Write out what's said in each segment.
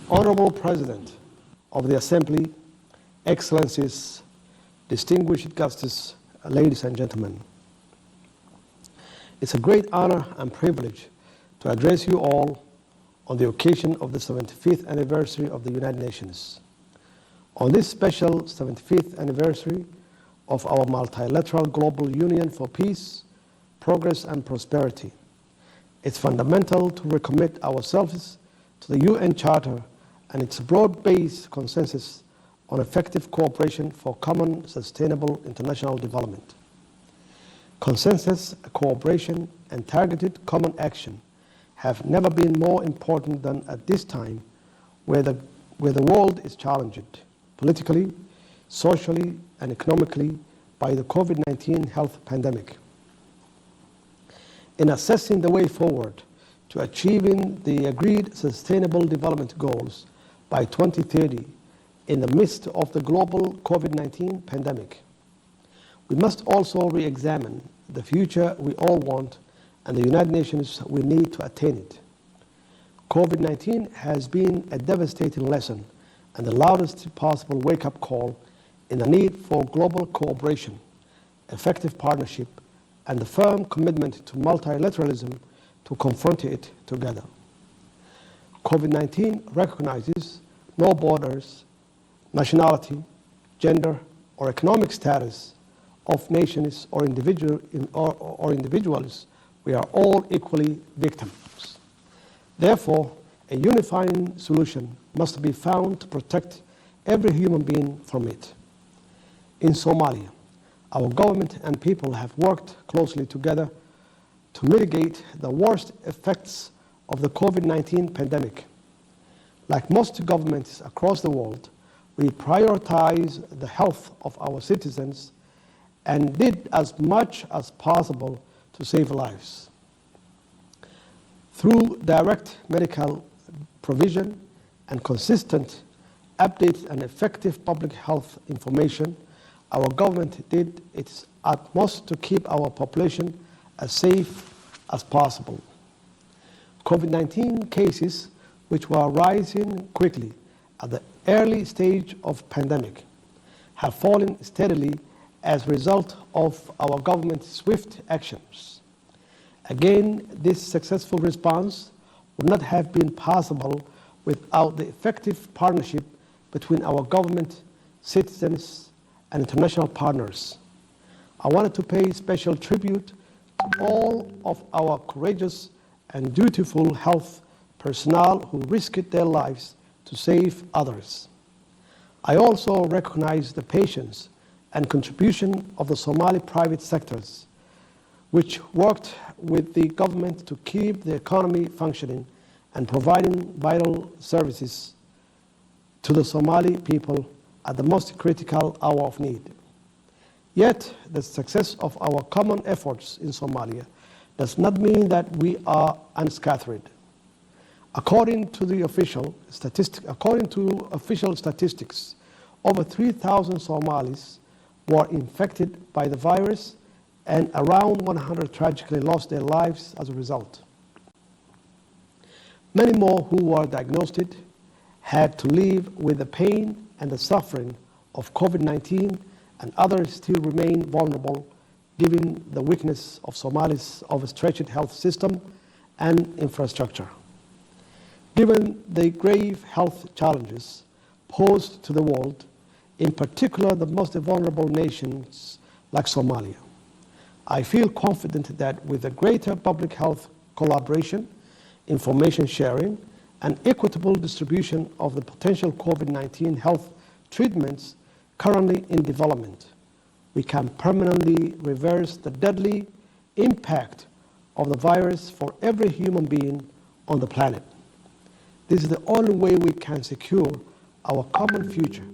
Honorable President of the Assembly, Excellencies, distinguished guests, ladies and gentlemen, it's a great honor and privilege to address you all on the occasion of the 75th anniversary of the United Nations. On this special 75th anniversary of our multilateral global union for peace, progress and prosperity, it's fundamental to recommit ourselves to the UN Charter and its broad-based consensus on effective cooperation for common sustainable international development. Consensus, cooperation, and targeted common action have never been more important than at this time, where the world is challenged politically, socially, and economically by the COVID-19 health pandemic. In assessing the way forward to achieving the agreed Sustainable Development Goals by 2030 in the midst of the global COVID-19 pandemic, we must also re-examine the future we all want and the United Nations will need to attain it. COVID-19 has been a devastating lesson and the loudest possible wake-up call in the need for global cooperation, effective partnership, and the firm commitment to multilateralism to confront it together. COVID-19 recognizes no borders, nationality, gender, or economic status of nations or individuals. We are all equally victims. Therefore, a unifying solution must be found to protect every human being from it. In Somalia, our government and people have worked closely together to mitigate the worst effects of the COVID-19 pandemic. Like most governments across the world, we prioritize the health of our citizens and did as much as possible to save lives. Through direct medical provision and consistent, updated and effective public health information, our government did its utmost to keep our population as safe as possible. COVID-19 cases, which were rising quickly at the early stage of pandemic, have fallen steadily as a result of our government's swift actions. Again, this successful response would not have been possible without the effective partnership between our government, citizens, and international partners. I wanted to pay special tribute to all of our courageous and dutiful health personnel who risked their lives to save others. I also recognize the patience and contribution of the Somali private sectors, which worked with the government to keep the economy functioning and providing vital services to the Somali people at the most critical hour of need. Yet, the success of our common efforts in Somalia does not mean that we are unscattered. According to official statistics, over 3,000 Somalis were infected by the virus and around 100 tragically lost their lives as a result. Many more who were diagnosed had to live with the pain and the suffering of COVID-19, and others still remain vulnerable given the weakness of Somalia's overstretched health system and infrastructure. Given the grave health challenges posed to the world, in particular the most vulnerable nations like Somalia, I feel confident that with a greater public health collaboration, information sharing, and equitable distribution of the potential COVID-19 health treatments currently in development, we can permanently reverse the deadly impact of the virus for every human being on the planet. This is the only way we can secure our common future,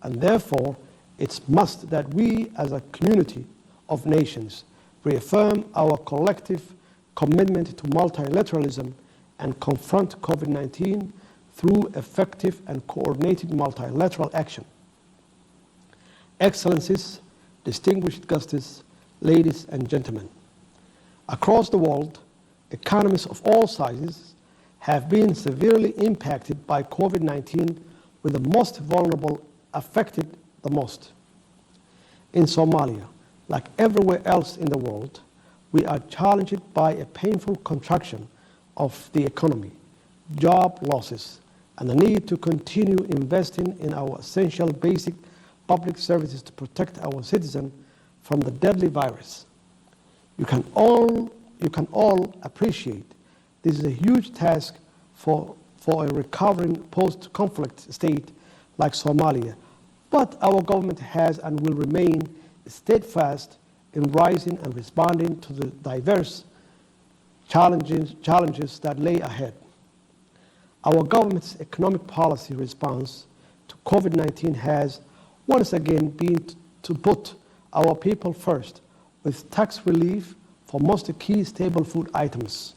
and therefore it's must that we as a community of nations reaffirm our collective commitment to multilateralism and confront COVID-19 through effective and coordinated multilateral action. Excellencies, distinguished guests, ladies and gentlemen, across the world, economies of all sizes have been severely impacted by COVID-19, with the most vulnerable affected the most. In Somalia, like everywhere else in the world, we are challenged by a painful contraction of the economy, job losses, and the need to continue investing in our essential basic public services to protect our citizens from the deadly virus. You can all appreciate this is a huge task for a recovering post-conflict state like Somalia, but our government has and will remain steadfast in rising and responding to the diverse challenges that lay ahead. Our government's economic policy response to COVID-19 has once again been to put our people first, with tax relief for most key staple food items.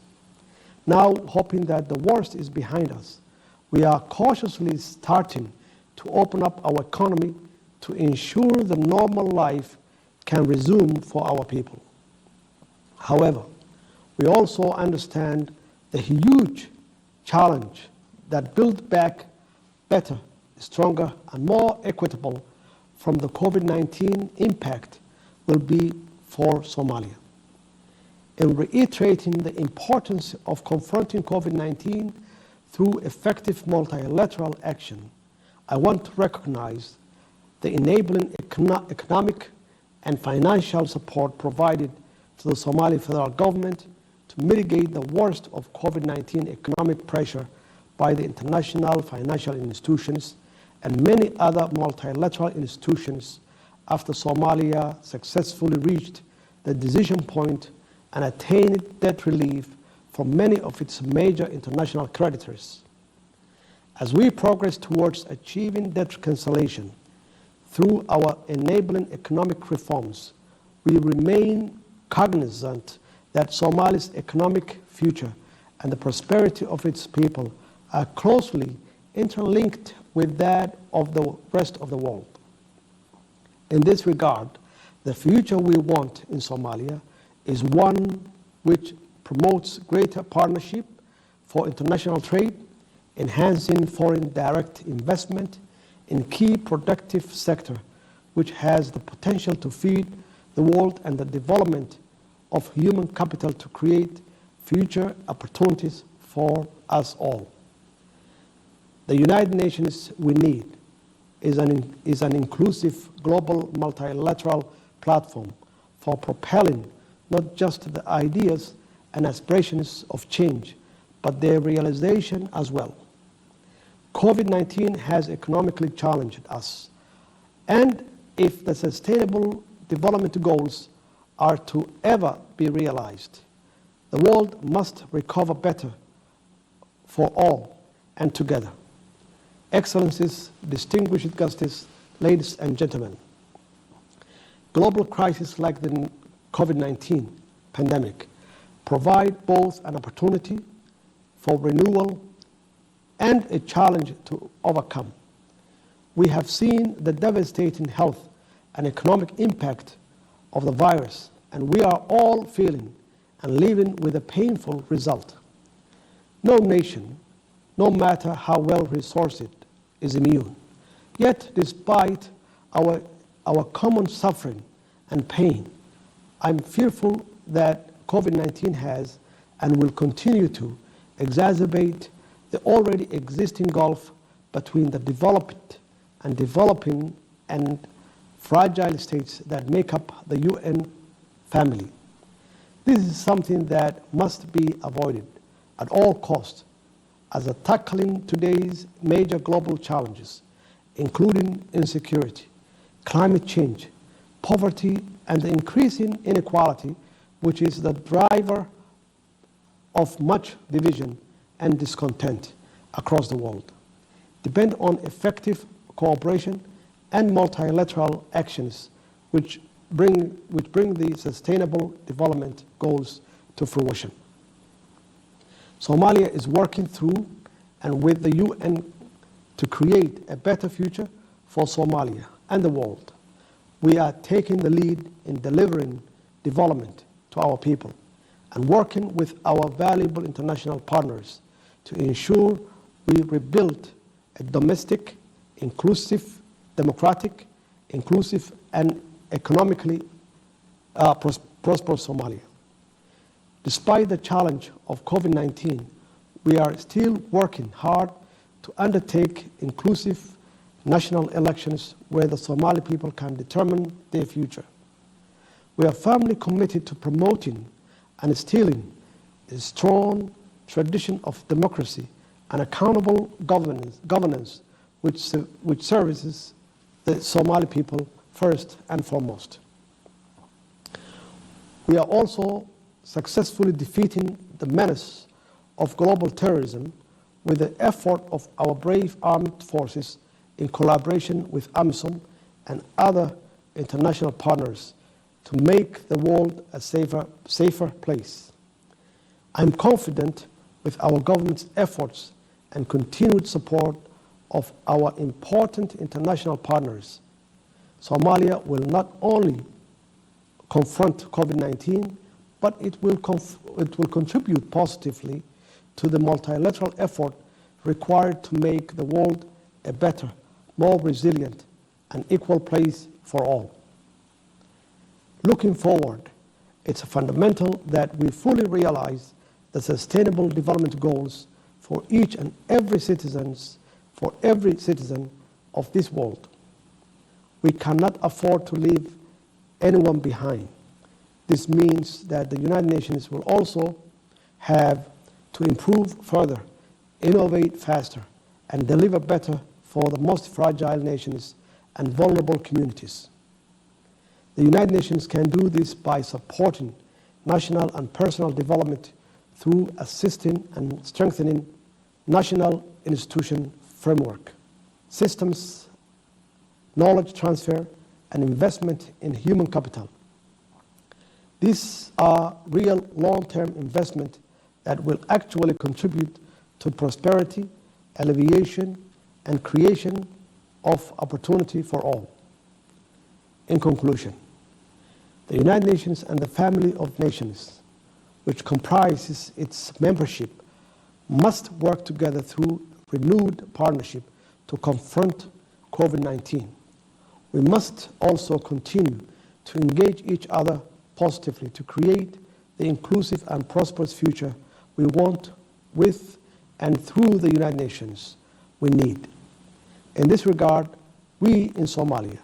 Now, hoping that the worst is behind us, we are cautiously starting to open up our economy to ensure the normal life can resume for our people. However, we also understand the huge challenge that Build Back Better, stronger, and more equitable from the COVID-19 impact will be for Somalia. In reiterating the importance of confronting COVID-19 through effective multilateral action, I want to recognize the enabling economic and financial support provided to the Somali federal government to mitigate the worst of COVID-19 economic pressure by the international financial institutions and many other multilateral institutions after Somalia successfully reached the decision point and attained debt relief from many of its major international creditors. As we progress towards achieving debt cancellation through our enabling economic reforms, we remain cognizant that Somalia's economic future and the prosperity of its people are closely interlinked with that of the rest of the world. In this regard, the future we want in Somalia is one which promotes greater partnership for international trade, enhancing foreign direct investment in key productive sector, which has the potential to feed the world, and the development of human capital to create future opportunities for us all. The United Nations we need is an inclusive global multilateral platform for propelling not just the ideas and aspirations of change, but their realization as well. COVID-19 has economically challenged us, and if the sustainable development goals are to ever be realized, the world must recover better for all and together. Excellencies, distinguished guests, ladies and gentlemen, global crises like the COVID-19 pandemic provide both an opportunity for renewal and a challenge to overcome. We have seen the devastating health and economic impact of the virus, and we are all feeling and living with a painful result. No nation, no matter how well resourced, is immune. Yet, despite our common suffering and pain, I'm fearful that COVID-19 has and will continue to exacerbate the already existing gulf between the developed and developing and fragile states that make up the UN family. This is something that must be avoided at all costs, as tackling today's major global challenges, including insecurity, climate change, poverty, and the increasing inequality, which is the driver of much division and discontent across the world, depend on effective cooperation and multilateral actions which bring the sustainable development goals to fruition. Somalia is working through and with the UN to create a better future for Somalia and the world. We are taking the lead in delivering development to our people and working with our valuable international partners to ensure we rebuild a domestic, inclusive, democratic, inclusive, and economically prosperous Somalia. Despite the challenge of COVID-19, we are still working hard to undertake inclusive national elections where the Somali people can determine their future. We are firmly committed to promoting and instilling a strong tradition of democracy and accountable governance which services the Somali people first and foremost. We are also successfully defeating the menace of global terrorism with the effort of our brave armed forces in collaboration with AMISOM and other international partners to make the world a safer place. I'm confident with our government's efforts and continued support of our important international partners, Somalia will not only confront COVID-19, but it will contribute positively to the multilateral effort required to make the world a better, more resilient, and equal place for all. Looking forward, it's fundamental that we fully realize the sustainable development goals for each and every citizen of this world. We cannot afford to leave anyone behind. This means that the United Nations will also have to improve further, innovate faster, and deliver better for the most fragile nations and vulnerable communities. The United Nations can do this by supporting national and personal development through assisting and strengthening national institution framework, systems, knowledge transfer, and investment in human capital. These are real long-term investment that will actually contribute to prosperity, alleviation, and creation of opportunity for all. In conclusion, the United Nations and the family of nations, which comprises its membership, must work together through renewed partnership to confront COVID-19. We must also continue to engage each other positively to create the inclusive and prosperous future we want with and through the United Nations we need. In this regard, we in Somalia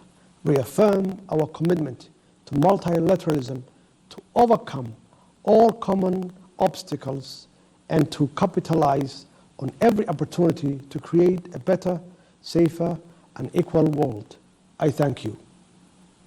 reaffirm our commitment to multilateralism to overcome all common obstacles and to capitalize on every opportunity to create a better, safer, and equal world. I thank you.